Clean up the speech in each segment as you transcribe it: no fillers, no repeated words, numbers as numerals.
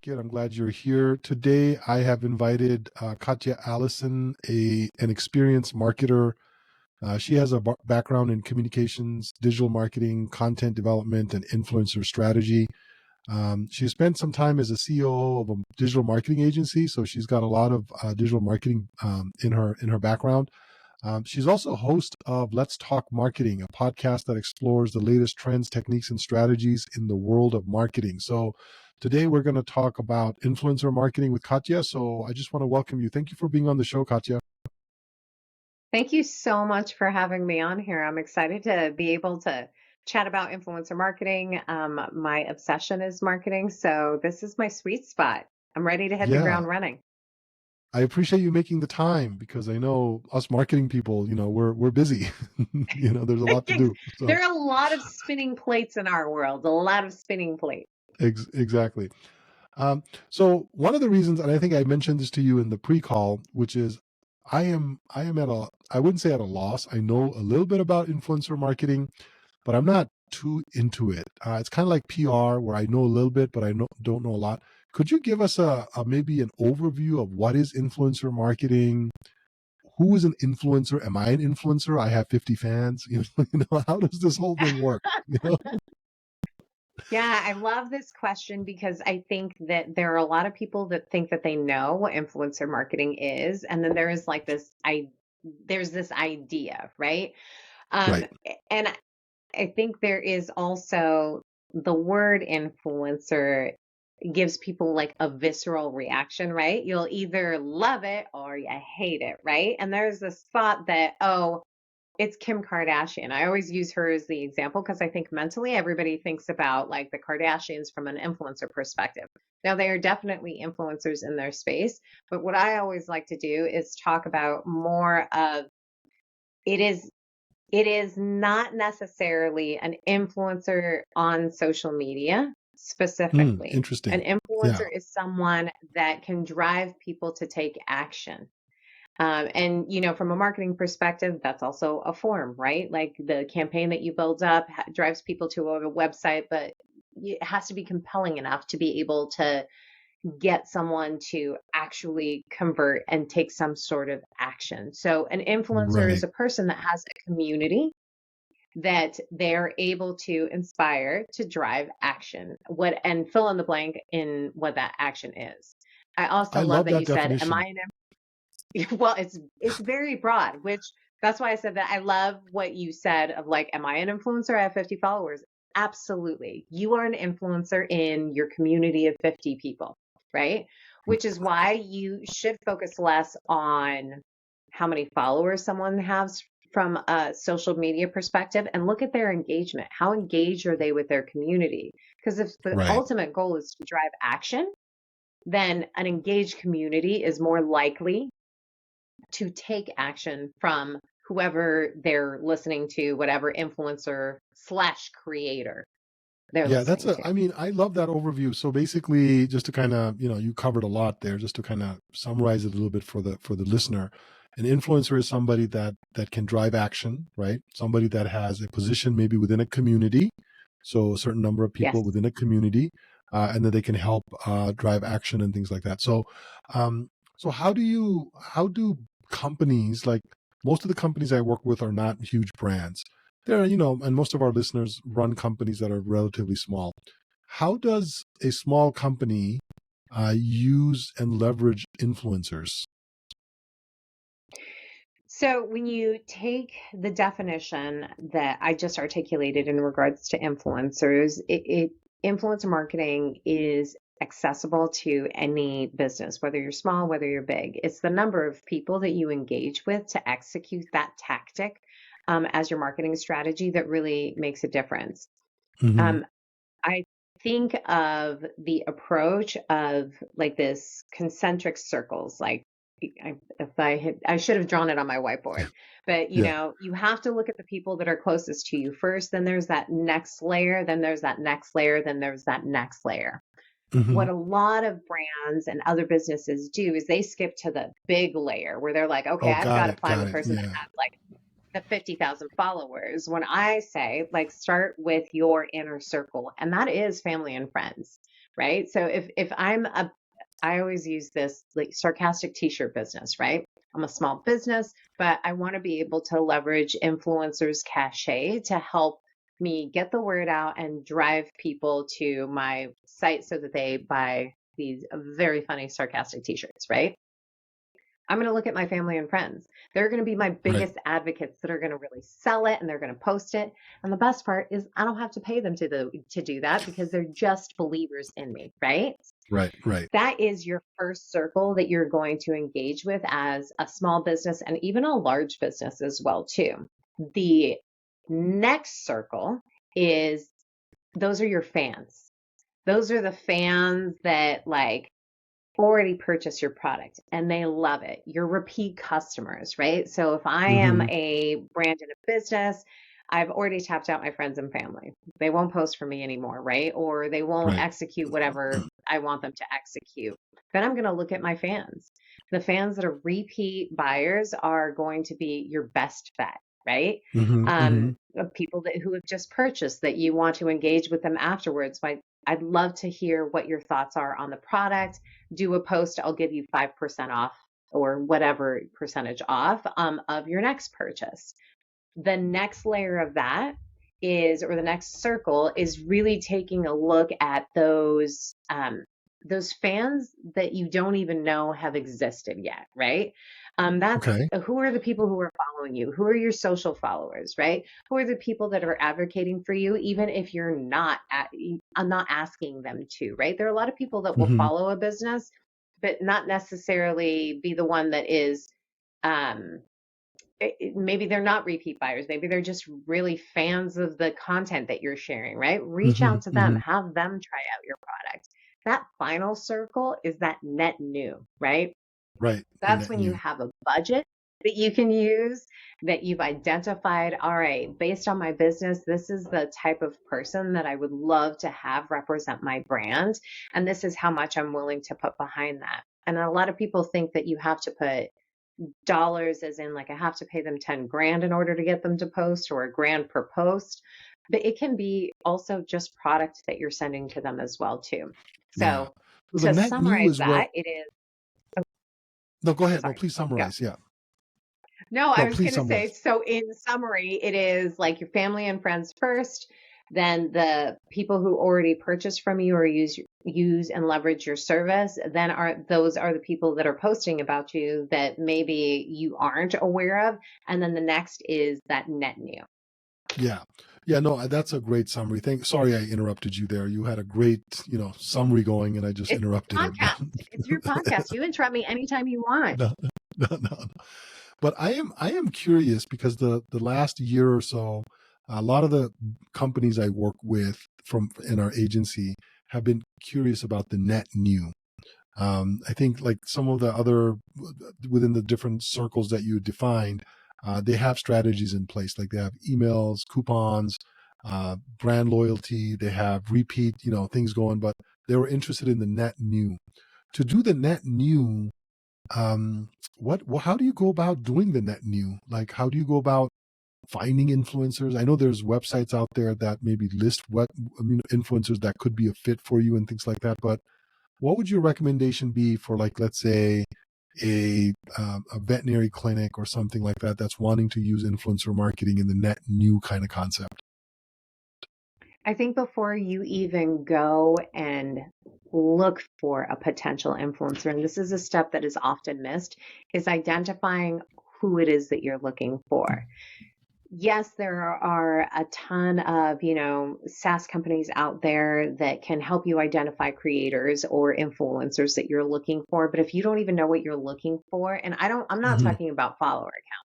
it. I'm glad you're here. Today, I have invited Katya Allison, an experienced marketer. She has a background in communications, digital marketing, content development, and influencer strategy. She spent some time as a CEO of a digital marketing agency, so she's got a lot of digital marketing in her background. She's also host of Let's Talk Marketing, a podcast that explores the latest trends, techniques, and strategies in the world of marketing. So today we're going to talk about influencer marketing with Katya. So I just want to welcome you. Thank you for being on the show, Katya. Thank you so much for having me on here. I'm excited to be able to chat about influencer marketing. My obsession is marketing, so this is my sweet spot. I'm ready to hit the Yeah, ground running. I appreciate you making the time because I know us marketing people, we're busy. There's a lot to do. So There are a lot of spinning plates in our world, a lot of spinning plates. exactly. So one of the reasons, and I think I mentioned this to you in the pre-call, which is I am at a, I wouldn't say at a loss. I know a little bit about influencer marketing, but I'm not too into it. It's kind of like PR where I know a little bit, but don't know a lot. Could you give us a maybe an overview of what is influencer marketing? Who is an influencer? Am I an influencer? I have 50 fans. How does this whole thing work? Yeah, I love this question because I think that there are a lot of people that think that they know what influencer marketing is, and then there is like there's this idea, right? Um, Right. and I think there is also the word influencer gives people like a visceral reaction, right? You'll either love it or you hate it, right? And there's this thought that, oh, it's Kim Kardashian. I always use her as the example because I think mentally everybody thinks about like the Kardashians from an influencer perspective. Now, they are definitely influencers in their space, but what I always like to do is talk about more of it is it is not necessarily an influencer on social media specifically. An Interesting. Yeah. influencer is someone that can drive people to take action. And from a marketing perspective, that's also a form, right? Like the campaign that you build up drives people to a website, but it has to be compelling enough to be able to get someone to actually convert and take some sort of action. So an influencer is Right. a person that has a community that they're able to inspire to drive action. What and fill in the blank in what that action is. I also I love love that you that said, "Am definition. I an?" Well, it's very broad, which that's why I said that. I love what you said of like, "Am I an influencer? I have 50 followers." Absolutely, you are an influencer in your community of 50 people, right? Which is why you should focus less on how many followers someone has from a social media perspective and look at their engagement. How engaged are they with their community? Because if the Right. ultimate goal is to drive action, then an engaged community is more likely to take action from whoever they're listening to, whatever influencer slash creator they're Yeah, listening to. I mean, I love that overview. So basically, just to kind of, you covered a lot there, just to kind of summarize it a little bit for the listener. An influencer is somebody that can drive action, right? Somebody that has a position maybe within a community, so a certain number of people Yes. within a community, and that they can help drive action and things like that. Um, so how do companies like most of the companies I work with are not huge brands. There are, and most of our listeners run companies that are relatively small. How does a small company use and leverage influencers? So when you take the definition that I just articulated in regards to influencers, influencer marketing is accessible to any business, whether you're small, whether you're big. It's the number of people that you engage with to execute that tactic as your marketing strategy that really makes a difference. Hmm. Um, I think of the approach of like this concentric circles, like I should have drawn it on my whiteboard, but Yeah. you have to look at the people that are closest to you first. Then there's that next layer, then there's that next layer, then there's that next layer. Hmm. What a lot of brands and other businesses do is they skip to the big layer where they're like, okay, Oh, I've got got to it. find Got the it. person that Yeah. has like the 50,000 followers. When I say like start with your inner circle, and that is family and friends, right? So if I always use this like sarcastic t-shirt business, right? I'm a small business, but I want to be able to leverage influencers' cachet to help me get the word out and drive people to my site so that they buy these very funny sarcastic t-shirts, right? I'm going to look at my family and friends. They're going to be my Right. biggest advocates that are going to really sell it and they're going to post it. And the best part is I don't have to pay them to do that because they're just believers in me, right? Right. Right. That is your first circle that you're going to engage with as a small business and even a large business as well too. The next circle is those are your fans. Those are the fans that like already purchased your product and they love it. Your repeat customers, right? So if I am Mm-hmm. a brand in a business, I've already tapped out my friends and family. They won't post for me anymore, right? Or they won't Right. execute whatever I want them to execute. Then I'm going to look at my fans. The fans that are repeat buyers are going to be your best bet, right? Mm-hmm. Mm-hmm. People who have just purchased that you want to engage with them afterwards. I'd love to hear what your thoughts are on the product. Do a post, I'll give you 5% off or whatever percentage off of your next purchase. The next layer of that is, or the next circle is really taking a look at those fans that you don't even know have existed yet, right? That's Okay. who are the people who are following you? Who are your social followers, right? Who are the people that are advocating for you, even if you're I'm not asking them to, right? There are a lot of people that will Mm-hmm. follow a business, but not necessarily be the one that is um, maybe they're not repeat buyers. Maybe they're just really fans of the content that you're sharing, right? Reach Mm-hmm. out to them, Mm-hmm. have them try out your product. That final circle is that net new, right? Right. The That's net when you new. have a budget that you can use, that you've identified, all right, based on my business, this is the type of person that I would love to have represent my brand. And this is how much I'm willing to put behind that. And a lot of people think that you have to put dollars as in like I have to pay them 10 grand in order to get them to post or a grand per post. But it can be also just product that you're sending to them as well too. Yeah. So So the to net new summarize is what? that, it is No, go ahead. No, sorry, please go. summarize. Yeah. No, I No, was please going to say, summarize. so in summary, it is like your family and friends first, then the people who already purchased from you or use and leverage your service, then those are the people that are posting about you that maybe you aren't aware of, and then the next is that net new. Yeah. Yeah. No, that's a great summary. Sorry, I interrupted you there. You had a great, summary going, and I just It's interrupted your it. But podcast. It's your podcast. You interrupt me anytime you want. no, no. But I am curious because the last year or so, a lot of the companies I work with from in our agency have been curious about the net new. I think like some of the other within the different circles that you defined, they have strategies in place. Like they have emails, coupons, brand loyalty. They have repeat, things going. But they were interested in the net new. To do the net new, um, how do you go about doing the net new? Like, how do you go about finding influencers? I know there's websites out there that maybe list influencers that could be a fit for you and things like that. But what would your recommendation be for, like, let's say a veterinary clinic or something like that that's wanting to use influencer marketing in the net new kind of concept? I think before you even go and look for a potential influencer, and this is a step that is often missed, is identifying who it is that you're looking for. Yes, there are a ton of, SaaS companies out there that can help you identify creators or influencers that you're looking for. But if you don't even know what you're looking for, and I'm not Hmm. talking about follower count.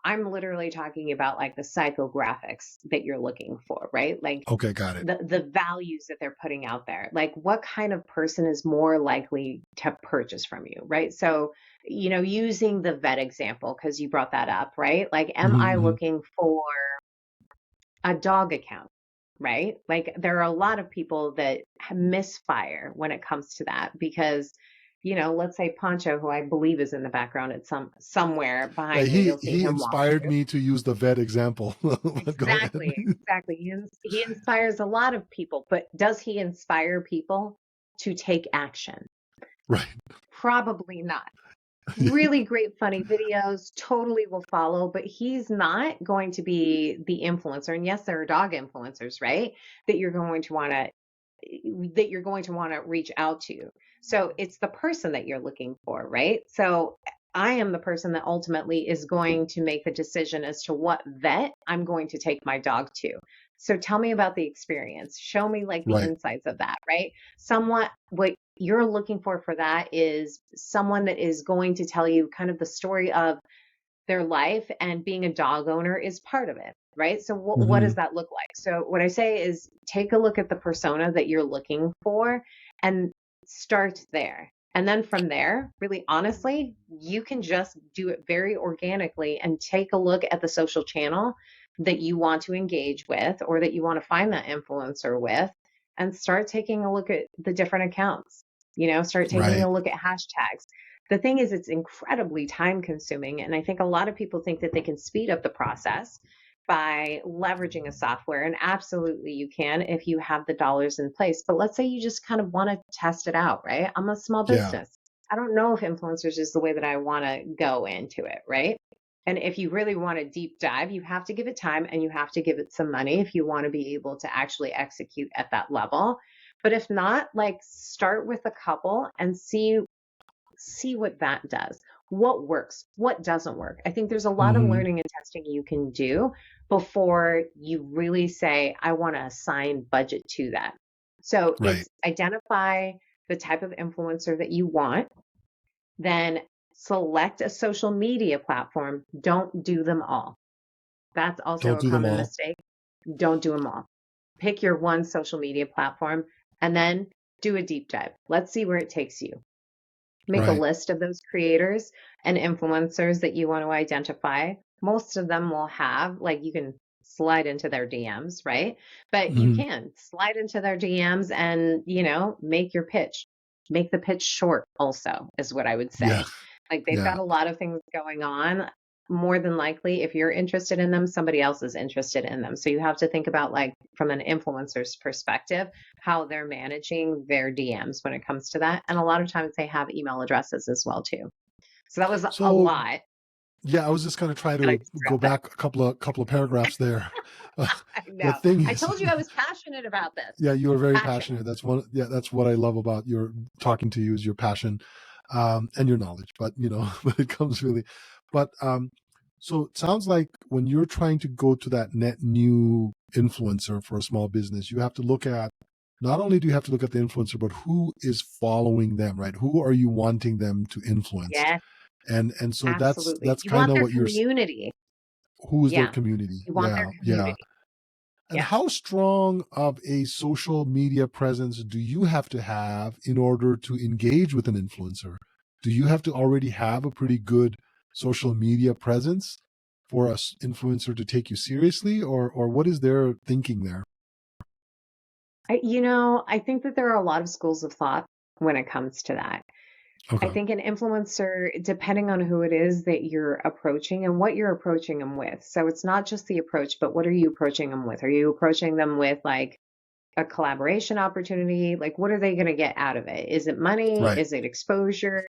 I'm literally talking about like the psychographics that you're looking for, right? Like Okay, got it. the values that they're putting out there. Like what kind of person is more likely to purchase from you, right? So, using the vet example, because you brought that up, right? Like, am I Hmm. looking for a dog account? Right? Like there are a lot of people that misfire when it comes to that because let's say Poncho, who I believe is in the background at somewhere Yeah, behind me, he you'll see he him walk inspired through. me to use the vet example. Go ahead. Exactly, exactly. He inspires a lot of people, but does he inspire people? to take action? Right. Probably not. Yeah. Really great funny videos, totally will follow, but he's not going to be the influencer. And yes, there are dog influencers, right? That you're going to want to reach out to. So it's the person that you're looking for, right? So I am the person that ultimately is going to make the decision as to what vet I'm going to take my dog to. So tell me about the experience. Show me like the Right. insights of that, right? Somewhat what you're looking for that is someone that is going to tell you kind of the story of their life, and being a dog owner is part of it, right? So what does Hmm. that look like? So what I say is take a look at the persona that you're looking for and start there. And then from there, really honestly, you can just do it very organically and take a look at the social channel that you want to engage with or that you want to find that influencer with, and start taking a look at the different accounts. Start taking Right. a look at hashtags. The thing is, it's incredibly time consuming. And I think a lot of people think that they can speed up the process by leveraging a software. And absolutely you can if you have the dollars in place. But let's say you just kind of want to test it out, right? I'm a small Yeah. business. I don't know if influencers is the way that I want to go into it, right? And if you really want to deep dive, you have to give it time and you have to give it some money if you want to be able to actually execute at that level. But if not, like start with a couple and see what that does. What works? What doesn't work? I think there's a lot of Hmm. learning and testing you can do before you really say, I want to assign budget to that. So Right. it's identify the type of influencer that you want, then select a social media platform. Don't do them all. That's also Don't a do them common all. mistake. Don't do them all. Pick your one social media platform and then do a deep dive. Let's see where it takes you. Make a Right. list of those creators and influencers that you want to identify. Most of them will have, like, you can slide into their DMs, right? But you Hmm. can slide into their DMs and, make your pitch. Make the pitch short, also, is what I would Yeah. say. Like, they've Yeah. got a lot of things going on. More than likely, if you're interested in them, somebody else is interested in them. So you have to think about, like, from an influencer's perspective, how they're managing their DMs when it comes to that. And a lot of times they have email addresses as well too. So that was a So lot yeah, I was just going to try that I to just threw go out there. back a couple of paragraphs there. Uh, I the know. thing I is, told you I was passionate about this. yeah, you are very Passionate. passionate. That's one. Yeah, that's what I love about your talking to you is your passion, and your knowledge. But when it comes really, but so it sounds like when you're trying to go to that net new influencer for a small business, you have to look at not only do you have to look at the influencer, but who is following them, right? Who are you wanting them to influence? Yes, And so that's absolutely. that's You kind want of their what you're. community. Who is their Yeah. community? You want their Yeah, yeah. community. And Yeah. how strong of a social media presence do you have to have in order to engage with an influencer? Do you have to already have a pretty good social media presence for an influencer to take you seriously, or what is their thinking there? I think that there are a lot of schools of thought when it comes to that. I Okay. think an influencer, depending on who it is that you're approaching and what you're approaching them with. So it's not just the approach, but what are you approaching them with? Are you approaching them with like a collaboration opportunity? Like, what are they going to get out of it? Is it money? Right. Is it exposure?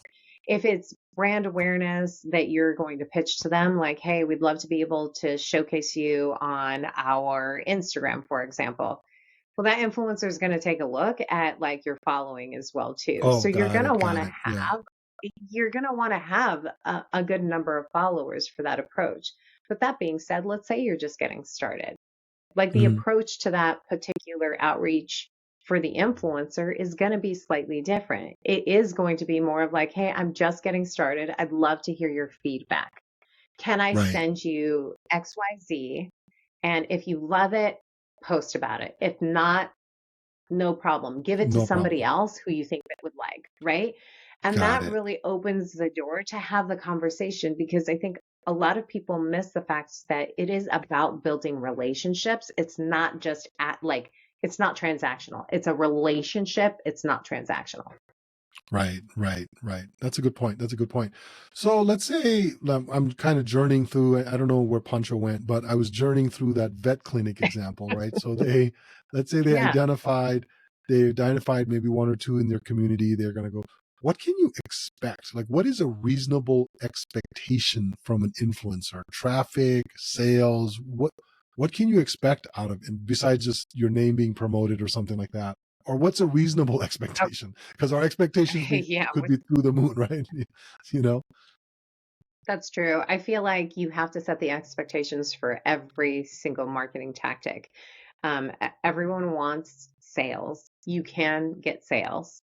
If it's brand awareness that you're going to pitch to them, like, hey, we'd love to be able to showcase you on our Instagram, for example. Well, that influencer is going to take a look at like your following as well too. Oh, So you're got going to it. want Got to it. Yeah. have a good number of followers for that approach. But that being said, let's say you're just getting started. Like the Mhm. approach to that particular outreach for the influencer is going to be slightly different. It is going to be more of like, hey, I'm just getting started. I'd love to hear your feedback. Can I Right. send you XYZ? And if you love it, post about it. If not, no problem. Give it to No somebody problem. else who you think that would like, right? And Got that it. really opens the door to have the conversation, because I think a lot of people miss the fact that it is about building relationships. It's not just it's not transactional. It's a relationship. It's not transactional. Right, right, right. That's a good point. That's a good point. So let's say I'm kind of journeying through, I don't know where Pancho went, but I was journeying through that vet clinic example, right? So let's say they Yeah. identified they identified maybe one or two in their community. They're going to go, what can you expect? Like, what is a reasonable expectation from an influencer? Traffic, sales, what can you expect out of it besides just your name being promoted or something like that? Or what's a reasonable Oh, expectation? Because our expectations yeah, could be through the moon, right? you know? that's true. I feel like you have to set the expectations for every single marketing tactic. Everyone wants sales. You can get sales.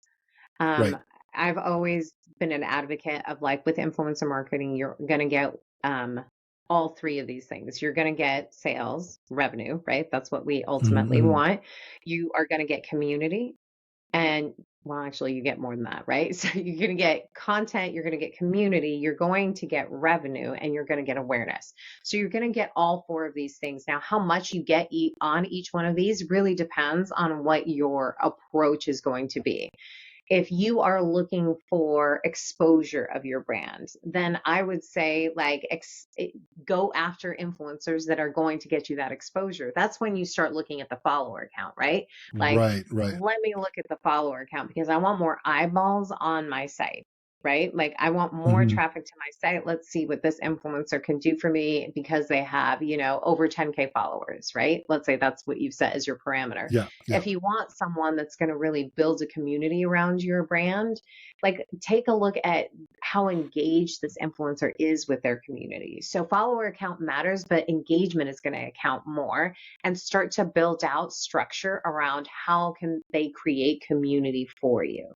Right. Um, I've always been an advocate of like with influencer marketing, you're going to get all three of these things. You're going to get sales, revenue, right? That's what we ultimately Mm-hmm. want. You are going to get community. And well, actually, you get more than that, right? So you're going to get content, you're going to get community, you're going to get revenue, and you're going to get awareness. So you're going to get all four of these things. Now, how much you get on each one of these really depends on what your approach is going to be. If you are looking for exposure of your brand, then I would say like go after influencers that are going to get you that exposure. That's when you start looking at the follower count, right? Like, Right, right. let me look at the follower count because I want more eyeballs on my site. Right? Like, I want more Mm-hmm. traffic to my site. Let's see what this influencer can do for me because they have, over 10K followers, right? Let's say that's what you've set as your parameter. Yeah, yeah. If you want someone that's going to really build a community around your brand, like take a look at how engaged this influencer is with their community. So follower count matters, but engagement is going to count more, and start to build out structure around how can they create community for you.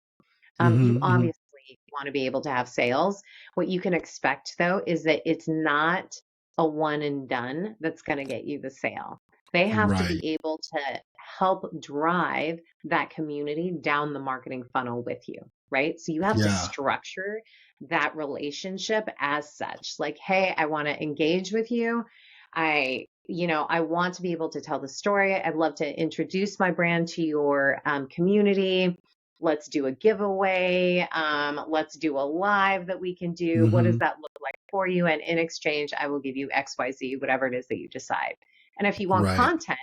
You Mm-hmm, mm-hmm. obviously want to be able to have sales. What you can expect, though, is that it's not a one and done that's going to get you the sale. They have to Right. be able to help drive that community down the marketing funnel with you, right? So you have to Yeah. structure that relationship as such. Like, hey, I want to engage with you. I want to be able to tell the story. I'd love to introduce my brand to your community. Let's do a giveaway. Let's do a live that we can do. What does Mm-hmm. that look like for you? And in exchange, I will give you XYZ, whatever it is that you decide. And if you want Right. content,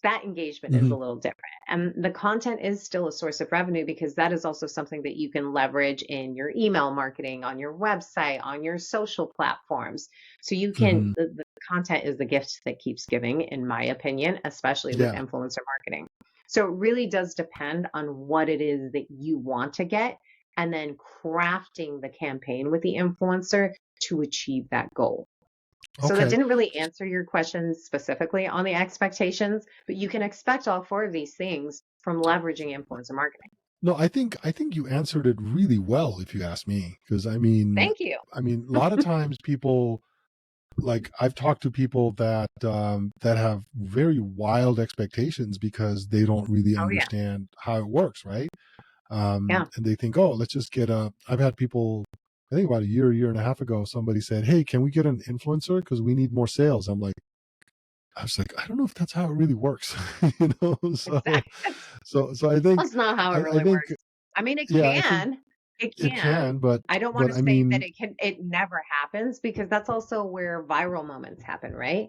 that engagement is Mm-hmm. a little different. And the content is still a source of revenue because that is also something that you can leverage in your email marketing, on your website, on your social platforms. So Mm-hmm. the content is the gift that keeps giving, in my opinion, especially with Yeah. influencer marketing. So it really does depend on what it is that you want to get, and then crafting the campaign with the influencer to achieve that goal. So that Okay. didn't really answer your question specifically on the expectations, but you can expect all four of these things from leveraging influencer marketing. No, I think you answered it really well, if you ask me. Because Thank you. a lot of times people, like, I've talked to people that have very wild expectations because they don't really Oh yeah. understand how it works, right? Yeah. And they think, oh, let's just get a. I've had people. I think about a year and a half ago, somebody said, "Hey, can we get an influencer because we need more sales?" I was like, I don't know if that's how it really works, you know. So, Exactly. so I think, That's not how it I really think, works. I mean, it yeah, I think can. It it can. can, I don't want but to I say that mean, it never happens, because that's also where viral moments happen, right?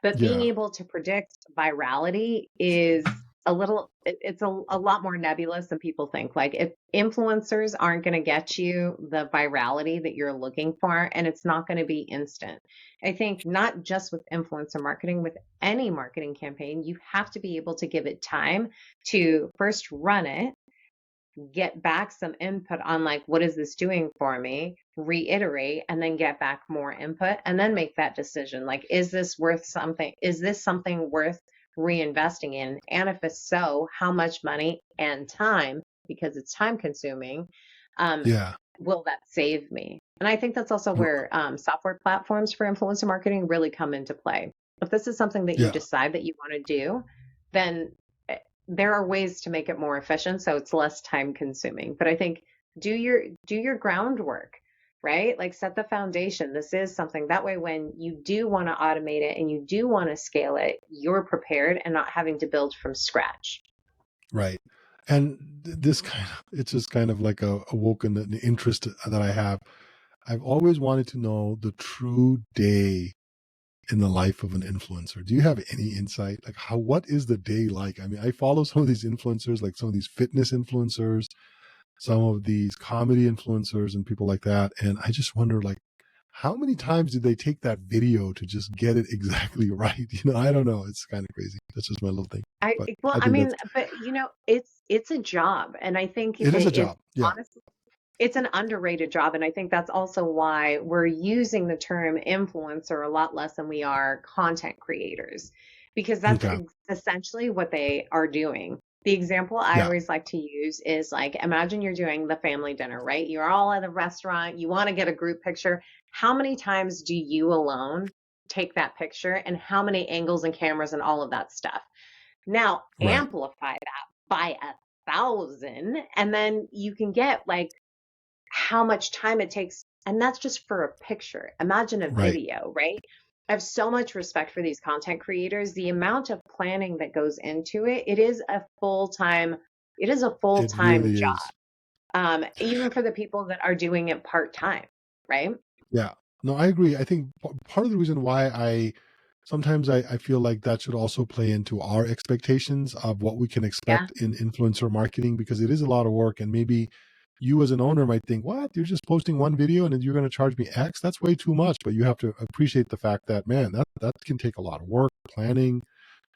But being yeah, able to predict virality is it's a lot more nebulous than people think. Like, if influencers aren't going to get you the virality that you're looking for, and it's not going to be instant. I think not just with influencer marketing, with any marketing campaign, you have to be able to give it time to first run it, get back some input on like, what is this doing for me, reiterate, and then get back more input, and then make that decision. Like, is this worth something? Is this something worth reinvesting in? And if it's so, how much money and time, because it's time consuming, um, yeah, will that save me? And I think that's also r- where software platforms for influencer marketing really come into play. If this is something that you yeah. decide that you want to do, then there are ways to make it more efficient so it's less time consuming. But I think do your groundwork, right? Like, set the foundation. This is something that way when you do want to automate it and you do want to scale it, you're prepared and not having to build from scratch. Right. And this it's just kind of like a awoken an interest that I have. I've always wanted to know the true day in the life of an influencer? Do you have any insight? Like what is the day like? I mean, I follow some of these influencers, like some of these fitness influencers, some of these comedy influencers and people like that. And I just wonder, like, how many times did they take that video to just get it exactly right? I don't know. It's kind of crazy. That's just my little thing. But Well, I I think mean, that's, but it's a job, and I think it is a it's job. Yeah. honestly it's an underrated job, and I think that's also why we're using the term influencer a lot less than we are content creators, because that's Okay. essentially what they are doing. The example I Yeah. always like to use is like, imagine you're doing the family dinner, right? You're all at a restaurant, you want to get a group picture. How many times do you alone take that picture, and how many angles and cameras and all of that stuff? Now, Right. amplify that by 1,000, and then you can get like how much time it takes. And that's just for a picture. Imagine a Right. video, right? I have so much respect for these content creators. The amount of planning that goes into it, it is a It full-time really job. is. Even for the people that are doing it part-time, right? Yeah. No, I agree. I think part of the reason why I feel like that should also play into our expectations of what we can Yeah, expect in influencer marketing, because it is a lot of work. And maybe you as an owner might think, what? You're just posting one video and then you're going to charge me X? That's way too much. But you have to appreciate the fact that, man, that can take a lot of work, planning,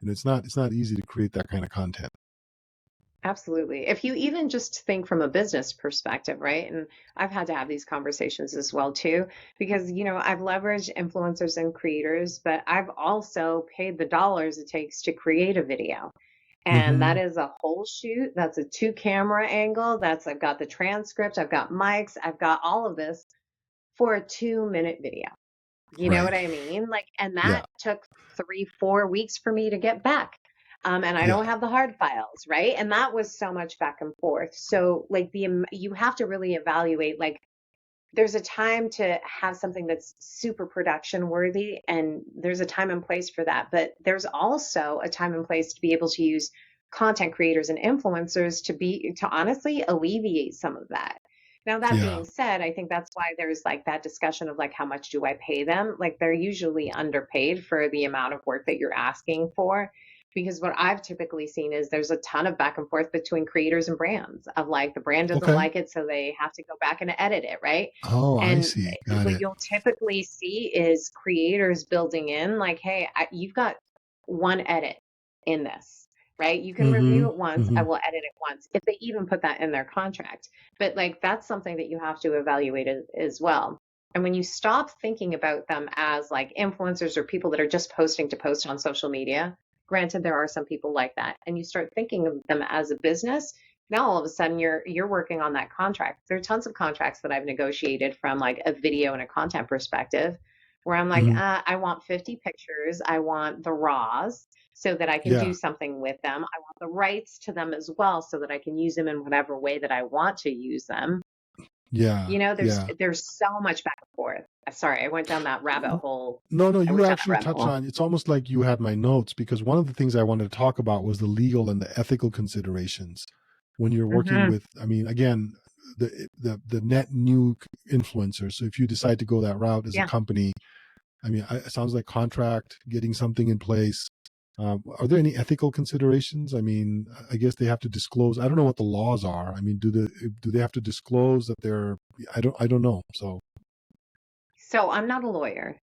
and it's not easy to create that kind of content. absolutely. If you even just think from a business perspective, right? And I've had to have these conversations as well too, because I've leveraged influencers and creators, but I've also paid the dollars it takes to create a video. And that Hmm. is a whole shoot. That's a two camera angle. I've got the transcript, I've got mics, I've got all of this for a 2-minute video. You know Right. what I mean? Like, and Yeah. that took 3, 4 weeks for me to get back. And I don't Yeah. have the hard files, right? And that was so much back and forth. So like you have to really evaluate, like, there's a time to have something that's super production worthy, and there's a time and place for that. But there's also a time and place to be able to use content creators and influencers to honestly alleviate some of that. Now, that Yeah. being said, I think that's why there's like that discussion of like, how much do I pay them? Like, they're usually underpaid for the amount of work that you're asking for. Because what I've typically seen is there's a ton of back and forth between creators and brands of like, the brand doesn't Okay. like it, so they have to go back and edit it, right? Oh, I And see. Got what it. you'll typically see is creators building in like, hey, you've got one edit in this, right? You can Hmm. review it once, I Hmm. will edit it once, if they even put that in their contract. But like, that's something that you have to evaluate as well. And when you stop thinking about them as like influencers or people that are just posting to post on social media, granted, there are some people like that, and you start thinking of them as a business, now all of a sudden you're working on that contract. There are tons of contracts that I've negotiated from like a video and a content perspective where I'm like, Hmm. I want 50 pictures, I want the raws so that I can do Yeah. something with them, I want the rights to them as well so that I can use them in whatever way that I want to use them. Yeah. There's Yeah. so much back and forth. Sorry, I went down that rabbit hole. No, no, I you went down that actually rabbit touched hole. on, it's almost like you had my notes, because one of the things I wanted to talk about was the legal and the ethical considerations when you're working Hmm. with, I mean, again, the net new influencers. So if you decide to go that route as a Yeah. company, I mean, it sounds like contract, getting something in place. Are there any ethical considerations? I mean, I guess they have to disclose. I don't know what the laws are. I mean, do they have to disclose that they're? I don't know. So, So I'm not a lawyer.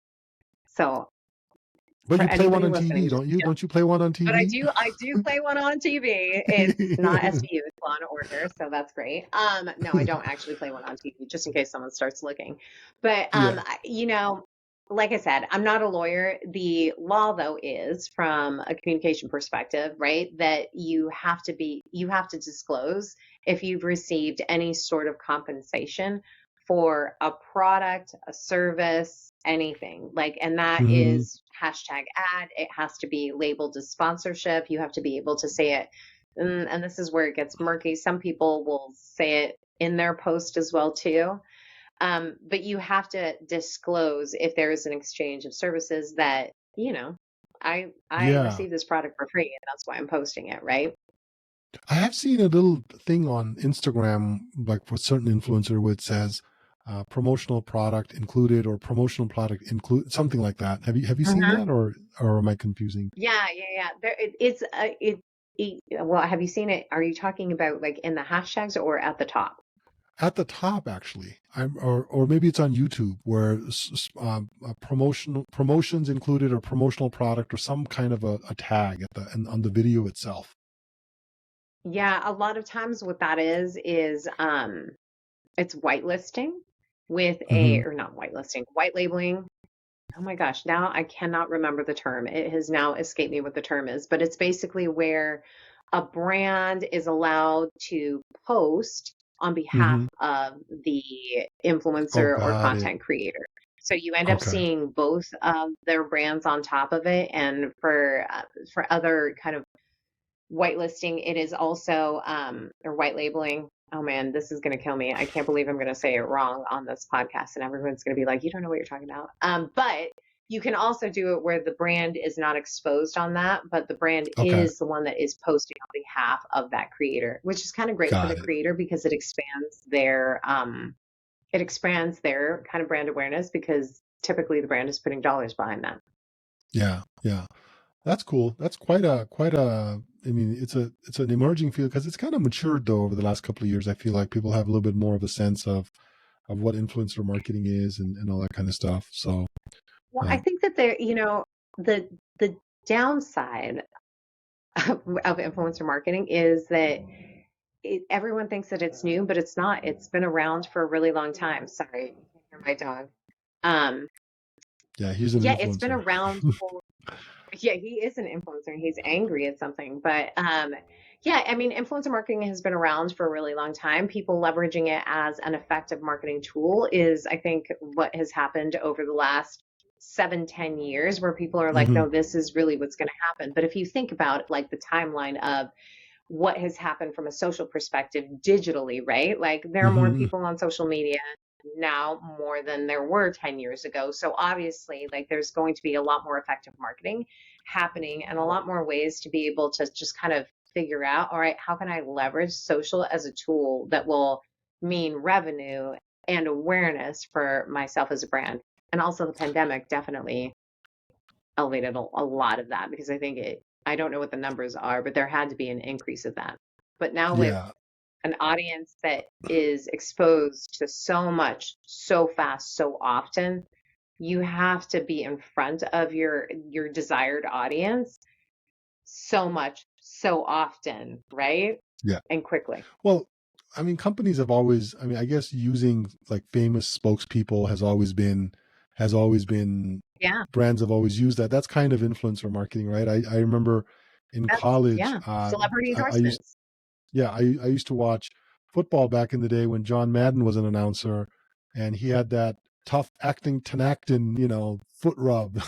So but for you play one anybody on listening, TV, don't you? Don't you play one on but I TV? do I do play one on TV. It's not SVU, it's Law and Order, so that's great. No, I don't actually play one on TV, just in case someone starts looking. But Yeah. like I said, I'm not a lawyer. The law though is from a communication perspective, right? That you have to disclose if you've received any sort of compensation for a product, a service, anything. Like, and that Hmm. is hashtag ad. It has to be labeled as sponsorship. You have to be able to say it. And this is where it gets murky. Some people will say it in their post as well too. But you have to disclose if there is an exchange of services that, I Yeah. received this product for free and that's why I'm posting it, right? I have seen a little thing on Instagram, like for certain influencer, where it says, promotional product included or promotional product include, something like that. Have you seen that, or am I confusing? Yeah, yeah, yeah. Well, have you seen it? Are you talking about like in the hashtags or at the top? At the top, actually, or maybe it's on YouTube where promotions included or promotional product or some kind of a tag at on the video itself. Yeah, a lot of times what that is it's whitelisting with Hmm. or not whitelisting, white labeling. Oh my gosh, now I cannot remember the term. It has now escaped me what the term is, but it's basically where a brand is allowed to post on behalf Hmm. of the Oh, influencer or got it. content creator. So you end up Okay. seeing both of their brands on top of it, and for other kind of whitelisting, it is also or white labeling. Oh man, this is going to kill me. I can't believe I'm going to say it wrong on this podcast, and everyone's going to be like, "You don't know what you're talking about." But you can also do it where the brand is not exposed on that, but the brand Okay. is the one that is posting on behalf of that creator, which is kind of great for the Got it. creator because it expands their kind of brand awareness because typically the brand is putting dollars behind that. Yeah. Yeah. That's cool. That's quite a. I mean, it's an emerging field because it's kind of matured though over the last couple of years. I feel like people have a little bit more of a sense of what influencer marketing is and all that kind of stuff. So, Well, I um, think that the downside of influencer marketing is that everyone thinks that it's new, but it's not. It's been around for a really long time. Sorry, you can hear my dog. Um, yeah, he's an yeah, it's been influencer. around for. Yeah, he is an influencer. He's angry at something, but yeah, I mean, influencer marketing has been around for a really long time. People leveraging it as an effective marketing tool is, I think, what has happened over the last 7, 10 years, where people are like, Hmm. no, this is really what's going to happen. But if you think about like the timeline of what has happened from a social perspective digitally, right? Like there are more Hmm. people on social media now more than there were 10 years ago. So obviously, like there's going to be a lot more effective marketing happening and a lot more ways to be able to just kind of figure out, all right, how can I leverage social as a tool that will mean revenue and awareness for myself as a brand? And also the pandemic definitely elevated a lot of that because I think I don't know what the numbers are, but there had to be an increase of that. But now with Yeah. an audience that is exposed to so much, so fast, so often, you have to be in front of your desired audience so much, so often, right? Yeah. And quickly. Well, I mean, companies have always, I mean, I guess using like famous spokespeople has always been, Yeah, brands have always used that. That's kind of influencer marketing, right? I remember in college, yeah. Celebrity I used, endorsements. yeah, I used to watch football back in the day when John Madden was an announcer, and he had that tough acting Tenactin, foot rub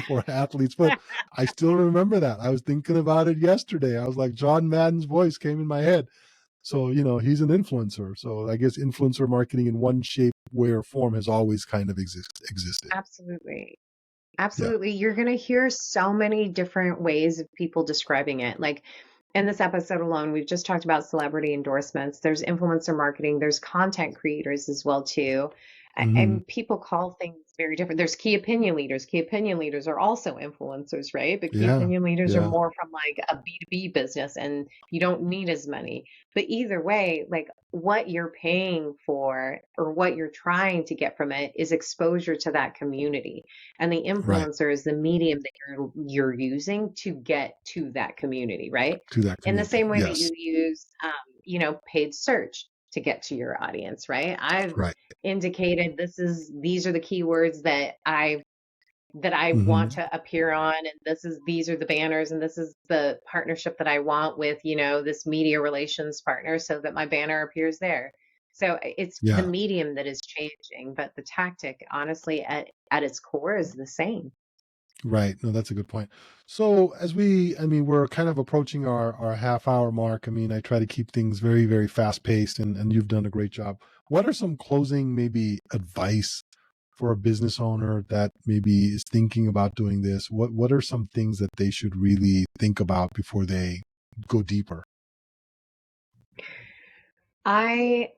for athlete's foot. I still remember that. I was thinking about it yesterday. I was like, John Madden's voice came in my head. So, he's an influencer. So I guess influencer marketing in one shape, way, or form has always kind of existed. Absolutely. Yeah. Absolutely. You're going to hear so many different ways of people describing it. Like in this episode alone, we've just talked about celebrity endorsements. There's influencer marketing, there's content creators as well too. Hmm. And people call things very different. There's key opinion leaders. Key opinion leaders are also influencers, right? But key Yeah. opinion leaders are Yeah. more from like a B2B business and you don't need as many. But either way, like what you're paying for or what you're trying to get from it is exposure to that community, and the Right. influencer is the medium that you're using to get to that community, right? To that In the community. same way that you Yes. use paid search to get to your audience, right? I've Right. indicated these are the keywords that I want Hmm. to appear on, and these are the banners, and this is the partnership that I want with this media relations partner so that my banner appears there. So it's the Yeah. medium that is changing, but the tactic honestly at its core is the same. Right. No, that's a good point. So I mean, we're kind of approaching our half hour mark. I mean, I try to keep things very, very fast paced, and you've done a great job. What are some closing maybe advice for a business owner that maybe is thinking about doing this? What are some things that they should really think about before they go deeper? I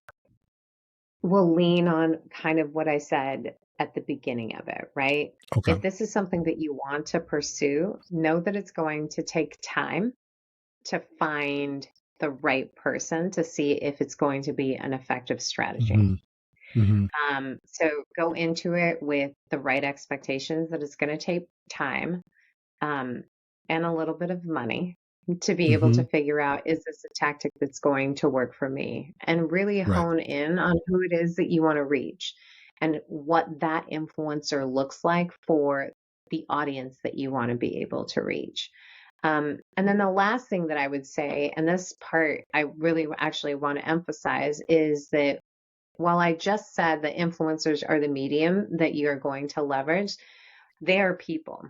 will lean on kind of what I said at the beginning of it, right? Okay. If this is something that you want to pursue, know that it's going to take time to find the right person to see if it's going to be an effective strategy. Hmm. Hmm. So go into it with the right expectations that it's going to take time, um, and a little bit of money to be able Hmm. to figure out, is this a tactic that's going to work for me? And really Right. hone in on who it is that you want to reach and what that influencer looks like for the audience that you want to be able to reach. And then the last thing that I would say, and this part I really actually want to emphasize, is that while I just said that influencers are the medium that you're going to leverage, they are people.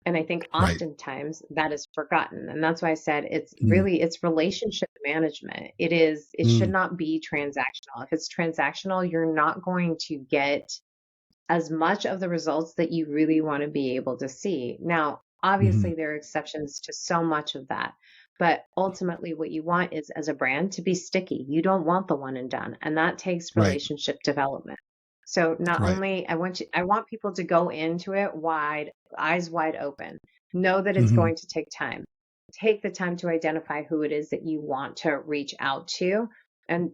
And I think Right. oftentimes that is forgotten. And that's why I said Mm. it's relationship management. It should Mm. not be transactional. If it's transactional, you're not going to get as much of the results that you really want to be able to see. Now, Hmm. obviously, there are exceptions to so much of that. But ultimately, what you want is as a brand to be sticky. You don't want the one and done. And that takes Right. relationship development. So not Right. only I want people to go into it eyes wide open. Know that it's Hmm. going to take time. Take the time to identify who it is that you want to reach out to, and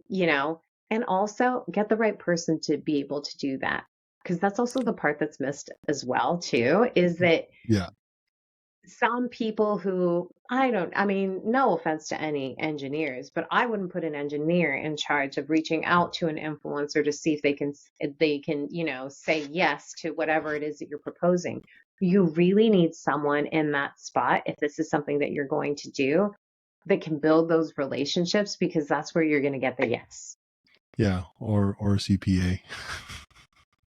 and also get the right person to be able to do that, because that's also the part that's missed as well too, is that Yeah. some people who I mean, no offense to any engineers, but I wouldn't put an engineer in charge of reaching out to an influencer to see if they can, say yes to whatever it is that you're proposing. You really need someone in that spot, if this is something that you're going to do, that can build those relationships, because that's where you're going to get the yes. Yeah. Or CPA.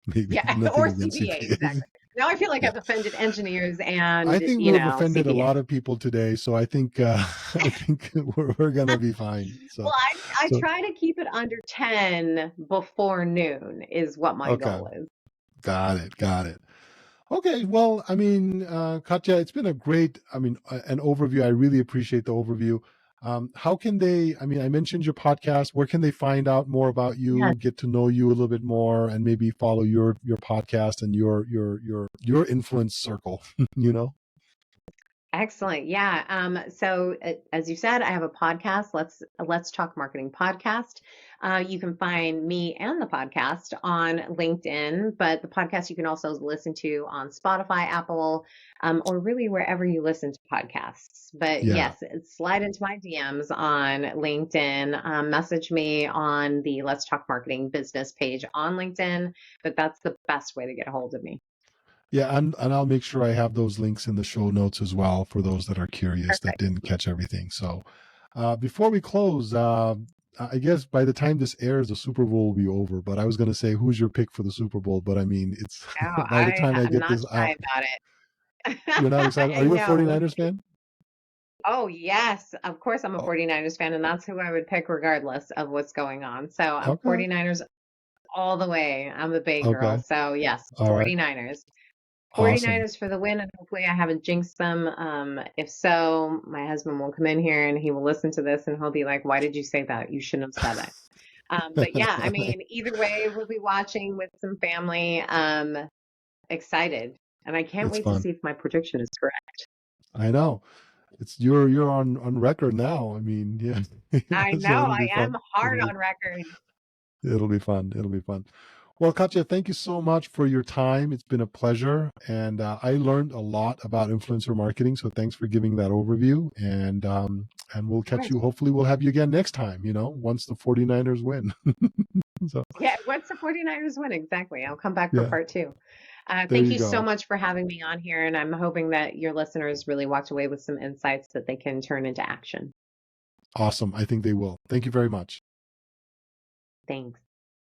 Maybe Yeah, nothing or against CPA, CPAs. exactly. Now I feel like Yeah. I've offended engineers I and, think we've offended a CPA. lot of people today, so I think I think we're gonna be fine. Well, So I so try to keep it under 10 before noon is what my okay. goal is. Got it. Got it. Okay, well, I mean, Katya, it's been a great, an overview. I really appreciate the overview. How can they, I mean, I mentioned your podcast. Where can they find out more about Yeah. you, get to know you a little bit more, and maybe follow your podcast and your influence circle, you know? Excellent. Yeah. So as you said, I have a podcast. Let's Talk Marketing podcast. You can find me and the podcast on LinkedIn, but the podcast you can also listen to on Spotify, Apple, or really wherever you listen to podcasts. But Yeah. yes, slide into my DMs on LinkedIn. Message me on the Let's Talk Marketing business page on LinkedIn. But that's the best way to get a hold of me. Yeah, and I'll make sure I have those links in the show notes as well for those that are curious that Perfect. didn't catch everything. So, before we close, I guess by the time this airs, the Super Bowl will be over. But I was going to say, who's your pick for the Super Bowl? But I mean, it's Oh, by the time I I'm get not this shy out, about it. you're not excited. Are I you a know. 49ers fan? Oh, yes. Of course, I'm a Oh, 49ers fan, and that's who I would pick regardless of what's going on. So I'm okay, 49ers all the way. I'm a Bay girl. okay, So yes, all right, 49ers. awesome. 49ers for the win, and hopefully I haven't jinxed them. If so, my husband will come in here and he will listen to this and he'll be like, "Why did you say that? You shouldn't have said that." But yeah, I mean, either way, we'll be watching with some family. Excited. And I can't It's wait to fun. see if my prediction is correct. I know. It's you're on record now. I mean, yeah. I So know it'll I be am fun. hard on record. It'll be fun. It'll be fun. Well, Katya, thank you so much for your time. It's been a pleasure. And I learned a lot about influencer marketing. So thanks for giving that overview. And we'll Of catch course. you. Hopefully, we'll have you again next time, once the 49ers win. So, Yeah, once the 49ers win, exactly. I'll come back for yeah, part two. there Thank you you so go. much for having me on here, and I'm hoping that your listeners really walked away with some insights that they can turn into action. Awesome. I think they will. Thank you very much. Thanks.